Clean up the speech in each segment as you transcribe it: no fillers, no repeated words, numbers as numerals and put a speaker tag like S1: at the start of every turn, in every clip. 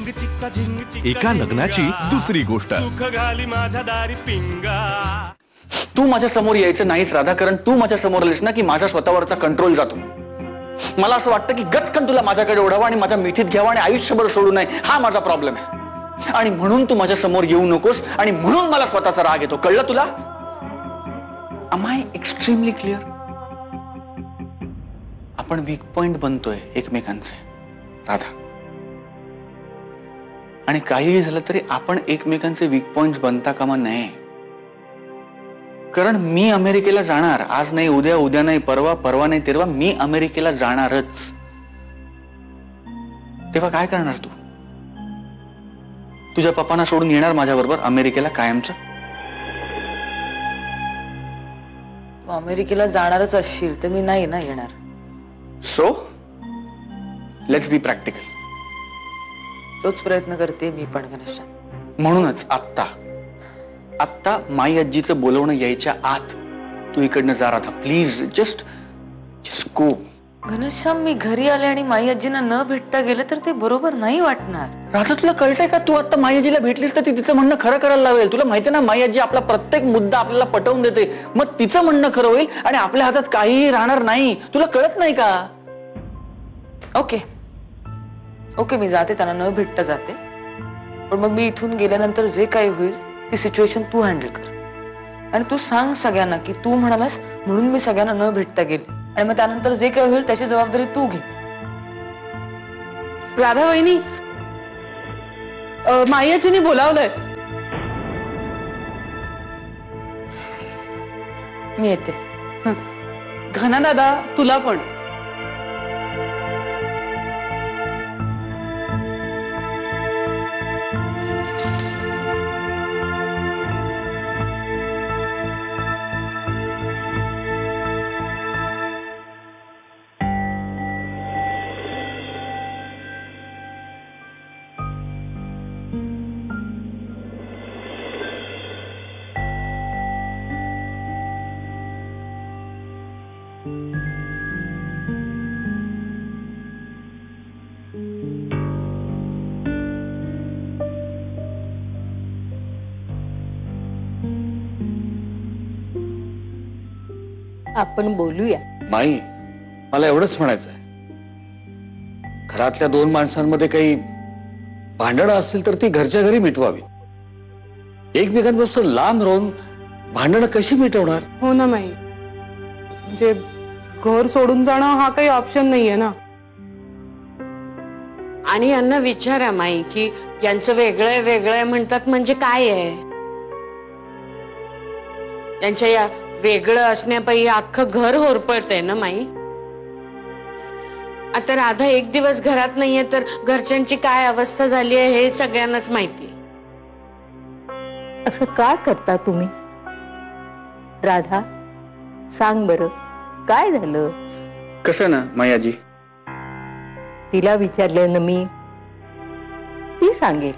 S1: एका लग्नाची दुसरी गोष्ट।
S2: तू माझ्या समोर यायचं नाहीस राधा, कारण तू माझ्या समोर आलीस ना की माझा स्वतःवरचा कंट्रोल जातो। मला असं वाटतं की गचकन तुला माझ्याकडे ओढावं आणि माझ्या मिठीत घ्यावं आणि आयुष्यभर सोडू नये, हा माझा प्रॉब्लेम आहे। आणि म्हणून तू माझ्या समोर येऊ नकोस आणि म्हणून मला स्वतःचा राग येतो, कळलं तुला? Am I extremely clear? आपण वीक पॉइंट बनतोय एकमेकांचे राधा, आणि काहीही झालं तरी आपण एकमेकांचे वीक पॉइंट्स बनता कामा नये। कारण मी अमेरिकेला जाणार, आज नाही उद्या, उद्या नाही परवा, परवा नाही तेरवा, मी अमेरिकेला जाणारच। तेव्हा काय करणार तू? तुझ्या पप्पांना सोडून येणार माझ्याबरोबर अमेरिकेला कायमचं?
S3: तू अमेरिकेला जाणारच असशील तर मी नाही ना येणार।
S2: So let's be practical.
S3: तोच प्रयत्न करते मी पण घनश्याम।
S2: म्हणूनच आत्ता आत्ता माई आजीचं बोलवणं यायच्या आत तू इकडनं जा Radha, please. Just go.
S3: Ghanshyam, मी घरी आले आणि माई आजींना न भेटता गेले तर ते बरोबर नाही वाटणार।
S2: राधा, तुला कळतंय का? तू आता माई आजीला भेटलीस तर ती तिचं म्हणणं खरं करायला लावेल। तुला माहिती ना, माई आजी आपला प्रत्येक मुद्दा आपल्याला पटवून देते, मग तिचं म्हणणं खरं होईल आणि आपल्या हातात काहीही राहणार नाही। तुला कळत नाही का?
S3: ओके ओके, मी जाते, त्यांना न भेटता जाते, पण मग मी इथून गेल्यानंतर जे काही होईल ती सिच्युएशन तू हँडल कर। आणि तू सांग सगळ्यांना की तू म्हणालास म्हणून मी सगळ्यांना न भेटता गेले, आणि मग त्यानंतर जे काही होईल त्याची जबाबदारी तू घे।
S4: राधा वहिनी, माई आजीने बोलावलंय।
S3: मी येते।
S4: घना दादा, तुला पण।
S5: आपण बोलूया।
S6: माई, मला एवढंच म्हणायचं आहे, घरातल्या दोन माणसांमध्ये काही भांडणं असतील तर ती घरच्या घरी मिटवावी। एकमेकांपासून लांब राहून भांडणं कशी मिटवणार?
S4: हो ना माई, म्हणजे घर सोडून जाणं हा काही ऑप्शन नाहीये ना।
S5: आणि यांना विचारा माई की यांचं वेगळं वेगळं म्हणतात म्हणजे काय आहे? यांच्या या वेगळं असण्यापायी अख्खं घर होरपळतंय ना माई। आता राधा एक दिवस घरात नाहीये तर घरच्यांची काय अवस्था झाली आहे हे सगळ्यांनाच माहिती आहे।
S7: असं का करता तुम्ही? राधा, सांग बरं, काय झालं?
S2: कसं ना माई आजी,
S7: तिला विचारलं मी, ती सांगेल।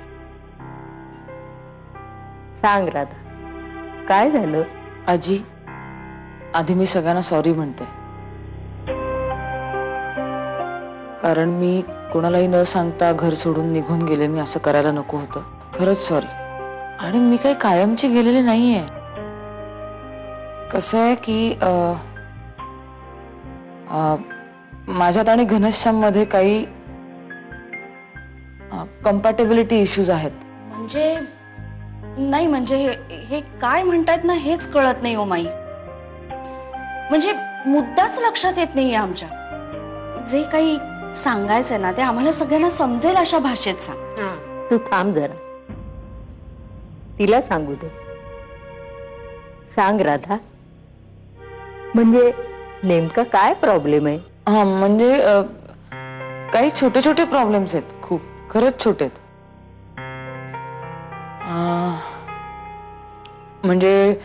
S7: सांग राधा, काय झालं?
S3: आजी, आधी मी सगळ्यांना सॉरी म्हणते, कारण मी कोणालाही न सांगता घर सोडून निघून गेले। मी असं करायला नको होतं, खरंच सॉरी। आणि मी काही कायमची गेलेली नाहीये। कसं आहे की माझ्यात आणि घनश्याम मध्ये काही कम्पॅटेबिलिटी इश्यूज आहेत।
S8: म्हणजे नाही, म्हणजे हे काय म्हणतायत ना हेच कळत नाही हो माई। म्हणजे मुद्दाच लक्षात येत नाहीये आमच्या। जे काही सांगायचंय ना ते आम्हाला सगळ्यांना समजेल अशा भाषेत सांग।
S7: तू थांब जरा, तिला सांगू दे। सांग राधा, म्हणजे नेमका काय प्रॉब्लेम आहे?
S3: हा, म्हणजे काही छोटे छोटे प्रॉब्लेम्स आहेत, खूप, खरंच छोटे आहेत। म्हणजे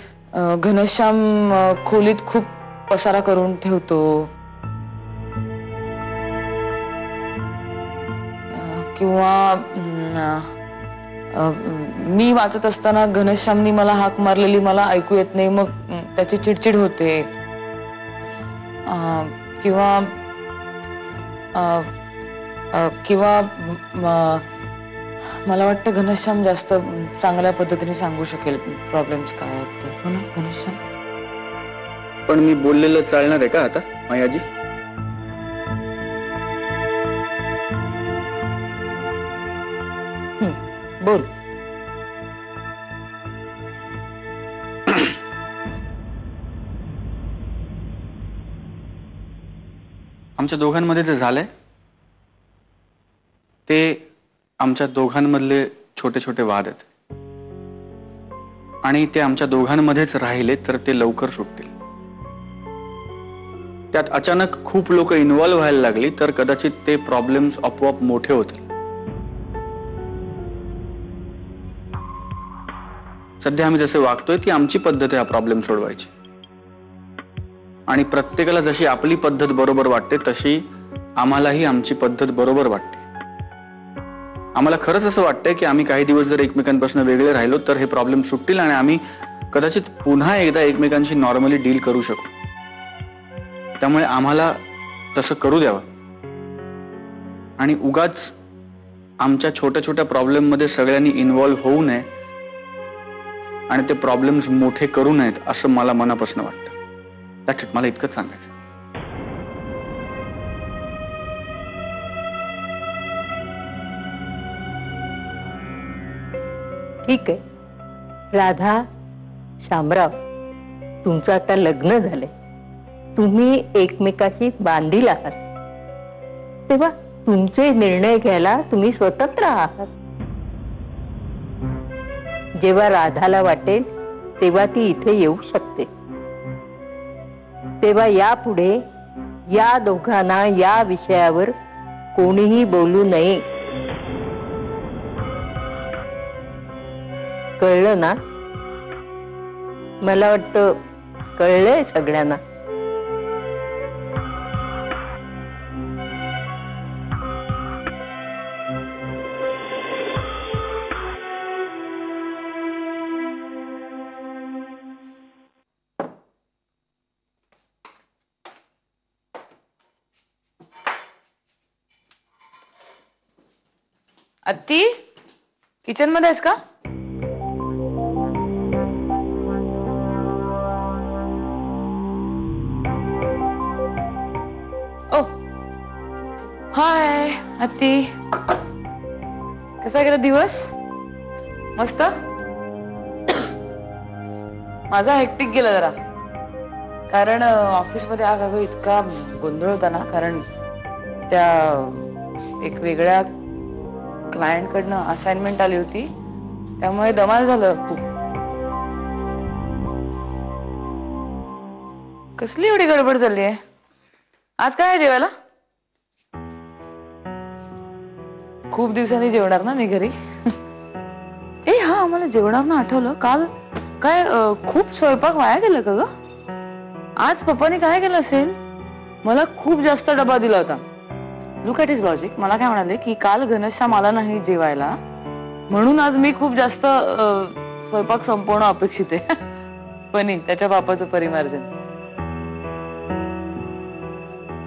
S3: घनश्याम खोलीत खूप पसारा करून ठेवतो, किंवा मी वाचत असताना घनश्यामनी मला हाक मारलेली मला ऐकू येत नाही, मग त्याची चिडचिड होते। किंवा मला वाटतं घनश्याम जास्त चांगल्या पद्धतीने सांगू शकेल प्रॉब्लेम्स काय आहेत ते, हो ना घनश्याम?
S2: पण मी बोललेलं चालणार आहे का आता मायाजी?
S7: बोल.
S2: आमच्या दोघांमध्ये जे झालंय ते आमच्या दोघांमधले छोटे छोटे वाद आहेत आणि ते आमच्या दोघांमध्येच राहिले तर ते लवकर सुटतील. त्यात अचानक खूप लोक इन्व्हॉल्व्ह व्हायला लागली तर कदाचित ते प्रॉब्लेम्स आपोआप मोठे होतील. सध्या आम्ही जसे वागतोय ती आमची पद्धत आहे हा प्रॉब्लेम सोडवायची आणि प्रत्येकाला जशी आपली पद्धत बरोबर वाटते तशी आम्हालाही आमची पद्धत बरोबर वाटते. आम्हाला खरंच असं वाटतंय की आम्ही काही दिवस जर एकमेकांपासून वेगळे राहिलो तर हे प्रॉब्लेम सुटतील आणि आम्ही कदाचित पुन्हा एकदा एकमेकांशी नॉर्मली डील करू शकू. त्यामुळे आम्हाला तसं करू द्यावं आणि उगाच आमच्या छोट्या छोट्या प्रॉब्लेम मध्ये सगळ्यांनी इन्व्हॉल्व्ह होऊ नये आणि ते प्रॉब्लेम्स मोठे करू नयेत असं मला मनापासून वाटतं. That's it. मला इतकंच सांगायचं.
S7: ठीक आहे. राधा, शामराव, तुमचं आता लग्न झालंय, तुम्ही एकमेकाशी बांधील आहात, तेव्हा तुमचे निर्णय घ्यायला तुम्ही स्वतंत्र आहात. जेव्हा राधाला वाटेल तेव्हा ती इथे येऊ शकते. तेव्हा यापुढे या दोघांना या विषयावर कोणीही बोलू नये. कळलं ना? मला वाटतं कळलंय सगळ्यांना.
S3: अत्ती, किचन मध्ये आहेस का? ओ हाय अत्ती, कसा गेला दिवस? मस्त. माझा हेक्टिक गेला जरा, कारण ऑफिसमध्ये अगं इतका गोंधळ होता ना, कारण त्या एक वेगळ्या क्लायंट कडनं असाइनमेंट आली होती, त्यामुळे धमाल झालं खूप. कसली एवढी गडबड चालली आहे? आज काय आहे जेवायला? खूप दिवसांनी जेवणार ना मी घरी? ए हा, मला जेवणार ना आठवलं, काल काय खूप स्वयंपाक वाया गेलं का ग? आज पप्पाने काय केलं असेल? मला खूप जास्त डबा दिला होता. Look at his logic. मला काय म्हणाले की काल घनश्याम आला नाही जेवायला, म्हणून आज मी खूप जास्त स्वयंपाक संपवणं अपेक्षित आहे. पण त्याच्या बापाचं परिमार्जन.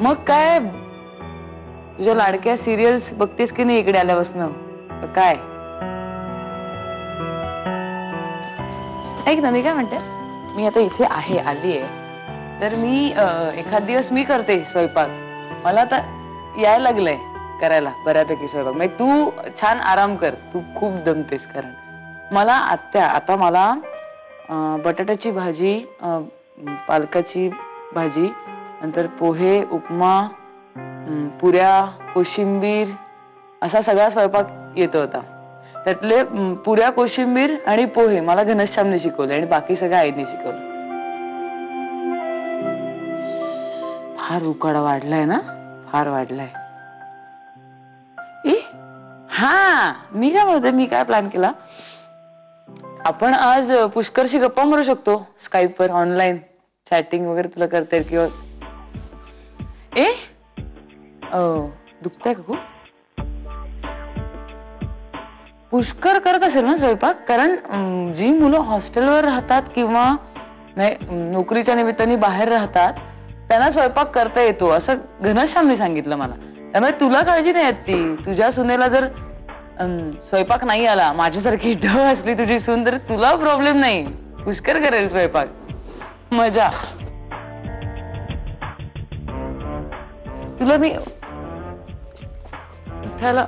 S3: मग काय तुझ्या लाडक्या सिरियल्स बघतेस की नाही इकडे आल्यापासून? काय ऐक ना, मी काय म्हणते, मी आता इथे आहे, आली आहे, तर मी एखाद दिवस मी करते स्वयंपाक. मला आता यायला लागलंय करायला बऱ्यापैकी स्वयंपाक. म्हणजे तू छान आराम कर, तू खूप दमतेस. कारण मला आता मला बटाट्याची भाजी, पालकाची भाजी, नंतर पोहे, उपमा, पुऱ्या, कोशिंबीर असा सगळा स्वयंपाक येत होता. त्यातले पुऱ्या, कोशिंबीर आणि पोहे मला घनश्यामने शिकवले आणि बाकी सगळं आईने शिकवलं. फार उकाडा वाढलाय ना, फार वाढलाय. हा, मी काय म्हणते, मी काय प्लॅन केला, आपण आज पुष्करशी गप्पा मारू शकतो स्काईपवर, ऑनलाईन चॅटिंग वगैरे तुला करता येईल. किंवा दुखतंय का खूप? पुष्कर करत असेल ना स्वयंपाक, कारण जी मुलं हॉस्टेलवर राहतात किंवा नोकरीच्या निमित्ताने बाहेर राहतात त्यांना स्वयंपाक करता येतो असं घनश्यामने सांगितलं मला. त्यामुळे तुला काळजी नाही ती. तुझ्या सुनेला जर स्वयंपाक नाही आला, माझ्यासारखी ढ असली तुझी सून तर तुला प्रॉब्लेम नाही, पुष्कर करेल स्वयंपाक, मजा. तुला मी उठायला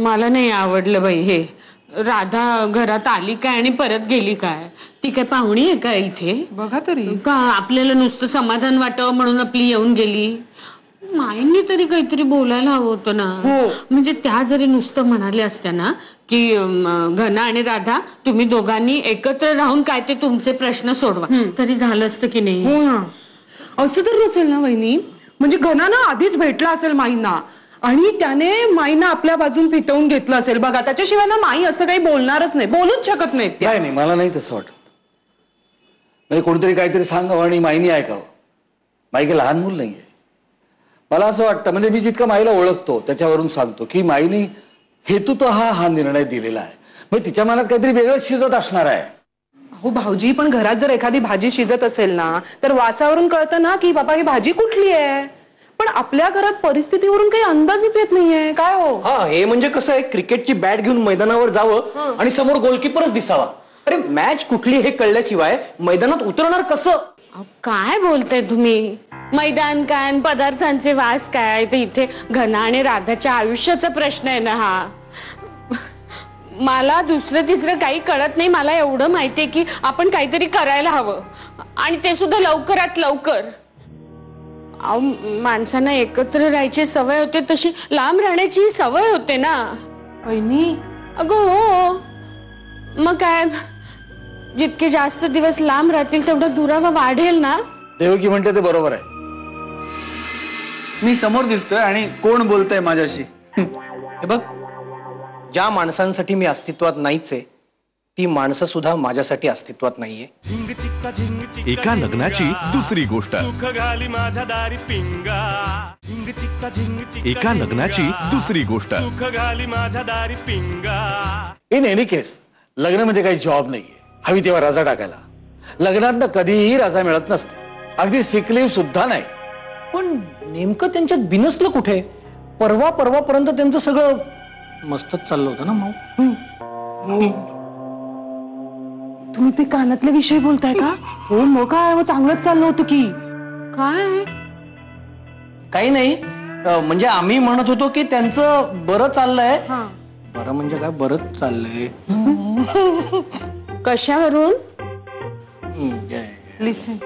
S5: मला नाही आवडलं बाई हे. राधा घरात आली काय आणि परत गेली काय? ती काय पाहुणी आहे का इथे?
S4: बघा तरी.
S5: का आपल्याला नुसतं समाधान वाटावं म्हणून आपली येऊन गेली? माईंनी तरी काहीतरी बोलायला हवं होतं ना. म्हणजे त्या जरी नुसतं म्हणाल्या असत्या ना की घना आणि राधा तुम्ही दोघांनी एकत्र राहून काय ते तुमचे प्रश्न सोडवा, तरी झालं असतं की नाही?
S4: हो ना, असं तर नसेल ना वहिनी. म्हणजे घनानं आधीच भेटला असेल माईंना आणि त्याने माईंना आपल्या बाजून फितवून घेतलं असेल. बघा, त्याच्याशिवाय ना माई असं काही बोलणारच नाही, बोलूच शकत नाहीत त्या.
S6: नाही, मला नाही तसं वाटत. म्हणजे कोणतरी काहीतरी सांगावं आणि माईनी ऐकावं. माई काही लहान मूल नाहीये. मला असं वाटतं, म्हणजे मी जितकं माईला ओळखतो त्याच्यावरून सांगतो की माईने हेतूत हा निर्णय दिलेला आहे. म्हणजे तिच्या मनात काहीतरी वेगळंच शिजत असणार आहे.
S4: हो भाऊजी, पण घरात जर एखादी भाजी शिजत असेल ना तर वासावरून कळतं ना की बाबा ही भाजी कुठली आहे. पण आपल्या घरात परिस्थितीवरून काही अंदाजच येत नाहीये काय हो.
S9: हा, हे म्हणजे कसं आहे, क्रिकेटची बॅट घेऊन मैदानावर जावं आणि समोर गोलकीपरच दिसावा. अरे मॅच कुठली हे कळल्याशिवाय मैदानात उतरणार कसं?
S5: काय बोलताय तुम्ही? मैदान काय, पदार्थांचे वास काय, ते इथे घना आणि राधाच्या आयुष्याचा प्रश्न आहे ना हा. मला दुसरं तिसरं काही कळत नाही. मला एवढं माहितीये की आपण काहीतरी करायला हवं आणि ते सुद्धा लवकरात लवकर. माणसांना एकत्र राहायची सवय होते तशी लांब राहण्याची सवय होते ना
S4: वहिनी.
S5: अगं हो, मग काय, जितके जास्त दिवस लांब राहतील तेवढा दुरावा वाढेल ना.
S6: देवकी म्हणते ते बरोबर आहे.
S2: मी समोर दिसतोय आणि कोण बोलतंय माझ्याशी?
S9: हे बघ, ज्या माणसांसाठी मी अस्तित्वात नाहीच आहे ती माणसं सुद्धा माझ्यासाठी अस्तित्वात नाहीये.
S1: एका लग्नाची दुसरी गोष्ट. एका लग्नाची दुसरी गोष्ट.
S6: इन एनी केस लग्न म्हणजे काही जॉब नाहीये. हवी तेव्हा रजा टाकायला. लग्नात कधीही रजा मिळत नसते, अगदी सिक लीव्ह सुद्धा नाही.
S9: पण नेमकं त्यांच्यात बिनसलं कुठे? परवापर्यंत त्यांचं सगळं मस्तच चाललं होतं ना माऊ.
S4: तुम्ही ते कानातले विषय बोलताय का? हो मग काय, मग चांगलंच चाललं होतं की.
S5: काय?
S9: काही नाही, म्हणजे आम्ही म्हणत होतो की त्यांचं बरं चाललंय. बरं म्हणजे काय, बरंच चाललंय.
S5: कशावरून?
S4: लिसन,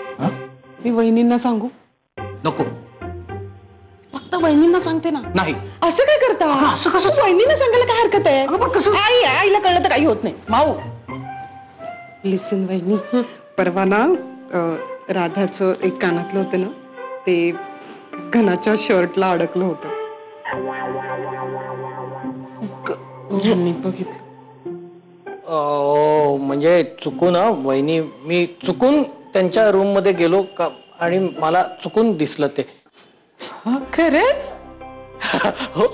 S4: मी वहिनींना सांगू?
S9: नको.
S4: फक्त वहिनींना सांगते ना.
S9: नाही.
S4: असं काय करता?
S9: असं कसं?
S4: वहिनींना सांगायला काय हरकत आहे?
S9: पण कसं?
S4: आईला कळलं तर काही होत नाही.
S9: माऊ,
S4: लिसन वहिनी, परवा ना राधाचं एक कानातलं होतं ना, ते घनाच्या शर्टला अडकलं होतं. यांनी बघितलं.
S9: म्हणजे चुकून, वहिनी, मी चुकून त्यांच्या रूम मध्ये गेलो का आणि मला चुकून दिसलं ते.
S4: खरंच?
S9: हो,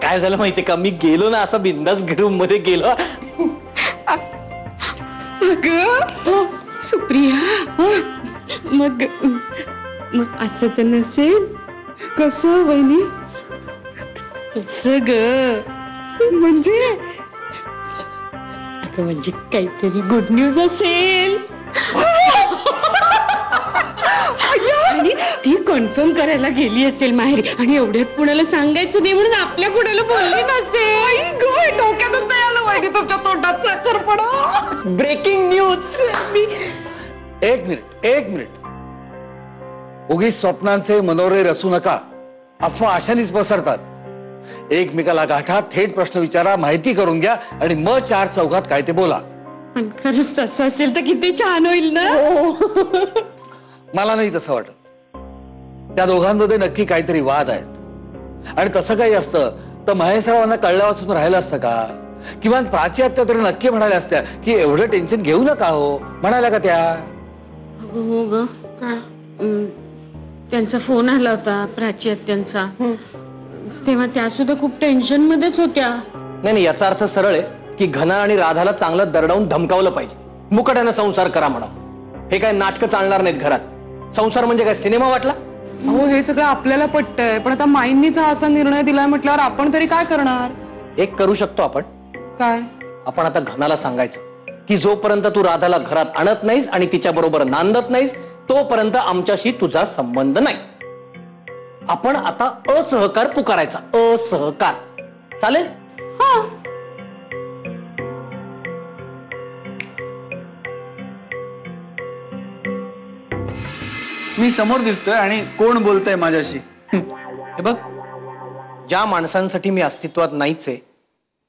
S9: काय झालं माहितीये का, मी गेलो ना असं बिंदास रूम मध्ये गेलो.
S5: अगं सुप्रिया, मग असं तर नसेल?
S4: कसं वहिनी?
S5: कसं ग?
S4: म्हणजे
S5: अगं म्हणजे काहीतरी गुड न्यूज असेल आणि ती कन्फर्म करायला गेली असेल माहेरी आणि एवढ्यात कुणाला सांगायचं नाही म्हणून आपल्या कुणाला बोलली नसेल.
S4: डोक्यातच नाही आलं वहिनी तुमच्या तोंडात साखर पडो.
S9: Breaking news.
S6: एक मिनिट. उगीच स्वप्नांचे मनोरे रचू नका. अफवा अशानीच पसरतात. एकमेकाला गाठा, थेट प्रश्न विचारा, माहिती करून घ्या आणि मग चार चौघात काय ते बोला.
S5: पण खरंच तसं असेल तर किती छान होईल ना.
S6: मला नाही तसं वाटत. त्या दोघांमध्ये नक्की काहीतरी वाद आहेत आणि तसं काही असतं तर महेशरावांना कळल्या वाचून राहिलं असतं का? किंवा प्राची आत्या तरी नक्की म्हणाल्या असत्या की एवढं टेन्शन घेऊ नका हो, म्हणाल्या का त्या?
S5: हो ग. त्यांचा फोन आला होता प्राची आत्यांचा, तेव्हा त्या सुद्धा खूप टेन्शन मध्येच होत्या.
S9: नाही, याचा अर्थ सरळ आहे की घना आणि राधाला चांगलं दरडावून धमकावलं पाहिजे. मुकाट्यानं संसार करा म्हणा. हे काय नाटकं चालणार नाहीत घरात. संसार म्हणजे काय सिनेमा वाटला?
S4: हो, हे सगळं आपल्याला पटतंय, पण आता माईंनीच हा असा निर्णय दिलाय म्हटल्यावर आपण तरी काय करणार?
S9: एक करू शकतो आपण.
S4: काय?
S9: आपण आता घनाला सांगायचं की जोपर्यंत तू राधाला घरात आणत नाहीस आणि तिच्या बरोबर नांदत नाहीस तोपर्यंत आमच्याशी तुझा संबंध नाही. आपण आता असहकार पुकारायचा. असहकार चालेल?
S2: मी समोर दिसतोय आणि कोण बोलतंय माझ्याशी?
S9: हे बघ, ज्या माणसांसाठी मी अस्तित्वात नाहीच आहे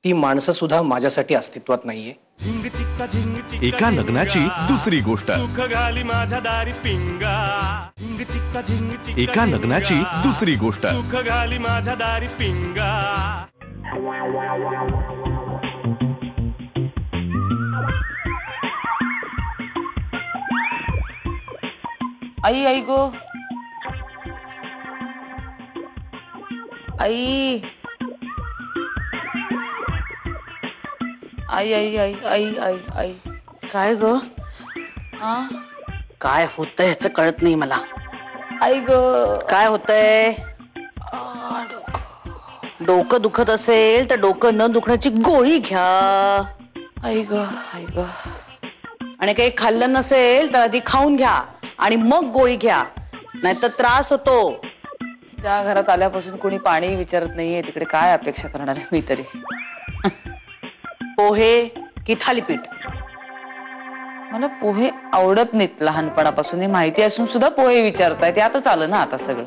S9: ती माणसं सुद्धा माझ्यासाठी अस्तित्वात नाहीये.
S1: एका लग्नाची दुसरी गोष्ट. एका लग्नाची दुसरी गोष्ट.
S3: आई आई गो आई आई आई आई आई आई आई
S8: काय ग? काय होतंय ह्याचं कळत नाही मला.
S3: आई ग
S8: काय होतंय? डोकं दुखत असेल तर डोकं न दुखण्याची गोळी घ्या.
S3: आई ग आई ग.
S8: आणि काही खाल्लं नसेल तर आधी खाऊन घ्या आणि मग गोळी घ्या, नाहीतर त्रास होतो.
S3: त्या घरात आल्यापासून कोणी पाणी विचारत नाहीये, तिकडे काय अपेक्षा करणार आहे मी तरी.
S8: पोहे की थालीपीठ?
S3: मला पोहे आवडत नाहीत लहानपणापासून, हे माहिती असून सुद्धा पोहे विचारताय. ते आता आलं ना आता सगळं.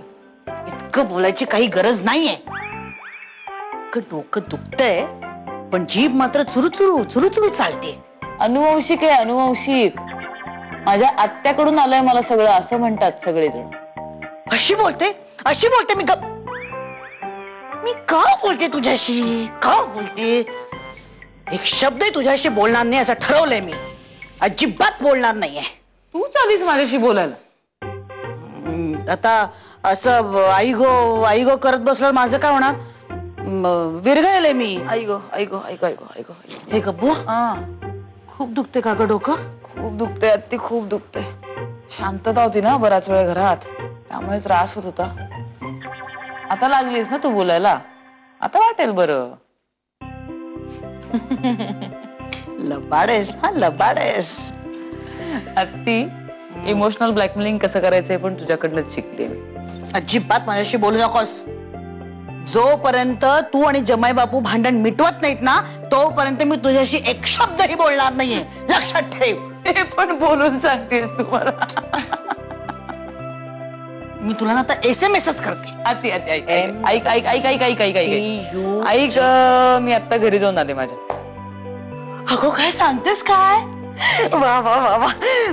S8: इतकं बोलायची काही गरज नाहीये. डोकं दुखतंय पण जीभ मात्र चुरूचुरू चुरूचुरू चालते.
S3: अनुवंशिक आहे, अनुवंशिक. माझ्या आत्याकडून आलंय मला सगळं असं म्हणतात सगळेजण.
S8: अशी बोलते मी का बोलते तुझ्याशी? का बोलते? एक शब्द तुझ्याशी बोलणार नाही असं ठरवलंय मी. अजिबात बोलणार नाहीये.
S3: तू चालीस माझ्याशी बोलायला.
S8: आता असं आई गो करत बसल्यावर माझं काय होणार? विरघळले मी.
S3: आई गो आई गो आई गो आई गो आई गो.
S8: हे गप्पू, खूप दुखते का ग डोकं?
S3: खूप दुखते अत्ती, खूप दुखते. शांतता होती ना बराच वेळ घरात, त्यामुळे त्रास होत होता. आता लागलीस ना तू बोलायला, आता वाटेल बरं.
S8: लबाडेस, हा लबाडेस.
S3: अत्ती, इमोशनल ब्लॅकमेलिंग कसं करायचंय पण तुझ्याकडनंच शिकले मी.
S8: अजिबात माझ्याशी बोलू नकोस. जोपर्यंत तू आणि जमाई बापू भांडण मिटवत नाहीत ना तोपर्यंत मी तुझ्याशी एक शब्दही बोलणार नाहीये, लक्षात ठेव.
S3: हे पण बोलून सांगतेस तू मला.
S8: मी तुला ना आता SMS करते.
S3: अत्ती अत्ती ऐक ऐक ऐक ऐक ऐक ऐक ऐक ऐक ऐक मी आता घरी जाऊन आले माझ्या.
S8: अगो काय सांगतेस काय? वा वा वा वा,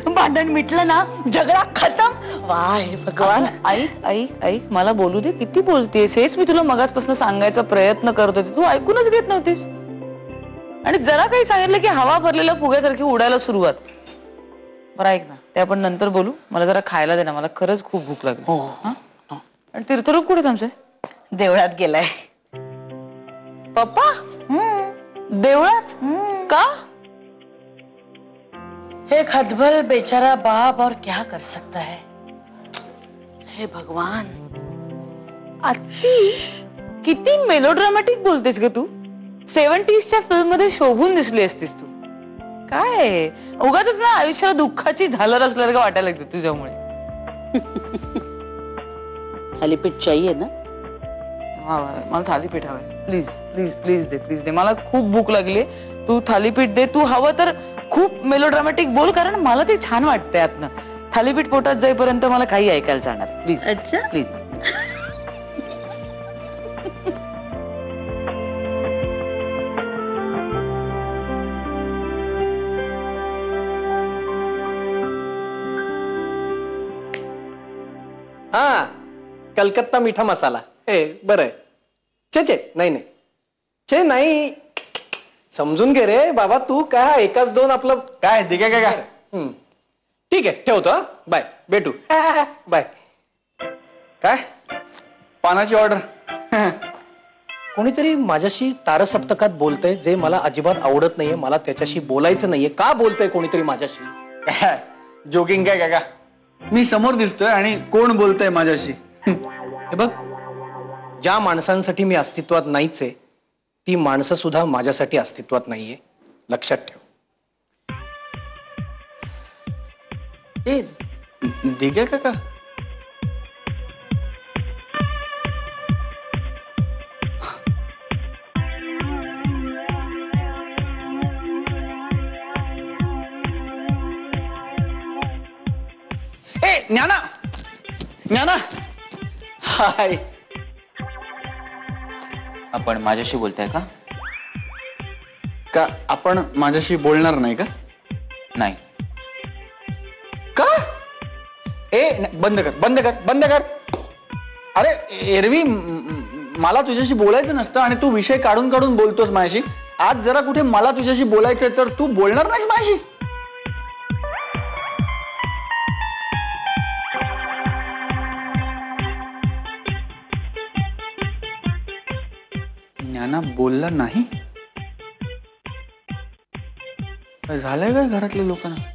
S8: भांडण मिटलं ना, झगडा खतम. वा हे भगवान.
S3: ऐक ऐक ऐक मला बोलू दे. किती बोलतेस? हेच मी तुला मगाचपासून सांगायचा प्रयत्न करत होते, तू ऐकूनच घेत नव्हतीस. आणि जरा काही सांगितलं की हवा भरलेल्या फुग्यासारखी उडायला सुरुवात. बरं ऐक ना, ते आपण नंतर बोलू. मला जरा खायला दे ना, मला खरंच खूप भूक लागली.
S8: हो.
S3: आणि तीर्थरूप कुठे आमचे?
S8: देवळात गेलाय.
S3: पप्पा देवळात? का?
S8: एक हतबल बेचारा बाप और क्या कर सकता है. हे भगवान.
S3: अत्ती किती मेलोड्रामॅटिक बोलतेस ग तू. 70sच्या फिल्म मध्ये शोभून दिसली असतीस तू. काय उगाच ना आयुष्याला दुःखाची झालर असल्यासारखं वाटायला लागते तुझ्यामुळे.
S8: थालीपीठ चाहिए ना?
S3: मला थालीपीठ हवंय. प्लीज प्लीज प्लीज दे, प्लीज दे. मला खूप भूक लागली. तू थालीपीठ दे. तू हवं तर खूप मेलोड्रामॅटिक बोल, कारण मला ते छान वाटतंय आतनं. थालीपीठ पोटात जाईपर्यंत मला काही ऐकायला जाणार प्लीज
S8: अच्छा.
S3: प्लीज.
S9: हा कलकत्ता मीठा मसाला बरं आहे. छे नाही नाही छे नाही समजून घे रे बाबा तू काय एकाच दोन आपलं
S2: काय ठीक आहे काय
S9: ठीक आहे ठेवतो हा बाय भेटू बाय.
S2: काय पानाची ऑर्डर.
S9: कोणीतरी माझ्याशी तारसप्तकात बोलतंय जे मला अजिबात आवडत नाहीये. मला त्याच्याशी बोलायचं नाहीये. का बोलतंय कोणीतरी माझ्याशी?
S2: काय जोकिंग काय काका? मी समोर दिसतोय आणि कोण बोलतंय माझ्याशी?
S9: हे बघ ज्या माणसांसाठी मी अस्तित्वात नाहीच आहे ती माणसं सुद्धा माझ्यासाठी अस्तित्वात नाहीये. लक्षात ठेव.
S2: ए दिघे काका ए ज्ञाना ज्ञाना हाय.
S10: आपण माझ्याशी बोलताय का?
S2: का आपण माझ्याशी बोलणार नाही का?
S10: नाही.
S2: का? बंद कर बंद कर बंद कर. अरे एरवी मला तुझ्याशी बोलायचं नसतं आणि तू विषय काढून काढून बोलतोस माझ्याशी. आज जरा कुठे मला तुझ्याशी बोलायचंय तर तू बोलणार नाहीस माझ्याशी. ज्ञाना बोलला नाही. काय झालंय काय घरातल्या लोकांना?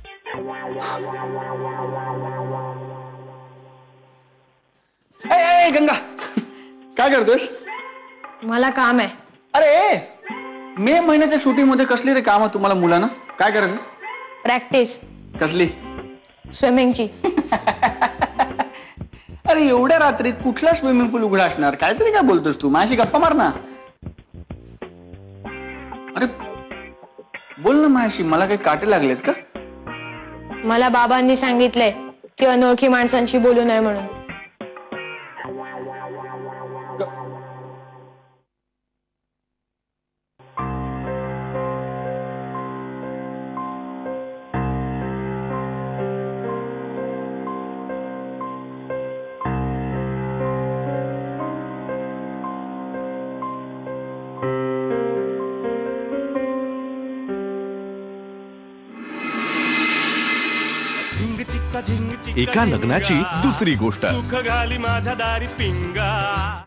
S2: ए गंगा काय करतोस?
S11: मला काम आहे.
S2: अरे मे महिन्याच्या शूटिंग मध्ये कसली रे काम तुम्हाला मुलांना? काय करायचं?
S11: प्रॅक्टिस.
S2: कसली?
S11: स्विमिंगची.
S2: अरे एवढ्या रात्रीत कुठला स्विमिंग पूल उघडा असणार? काहीतरी काय बोलतोस तू? माझ्याशी गप्पा मार ना. अरे बोल ना माझ्याशी. मला काही काटे लागलेत का?
S11: मला बाबांनी सांगितलंय की अनोळखी माणसांशी बोलू नये म्हणून.
S1: एका लग्नाची दुसरी गोष्ट.
S12: सुख घाली माझ्या दारी पिंगा.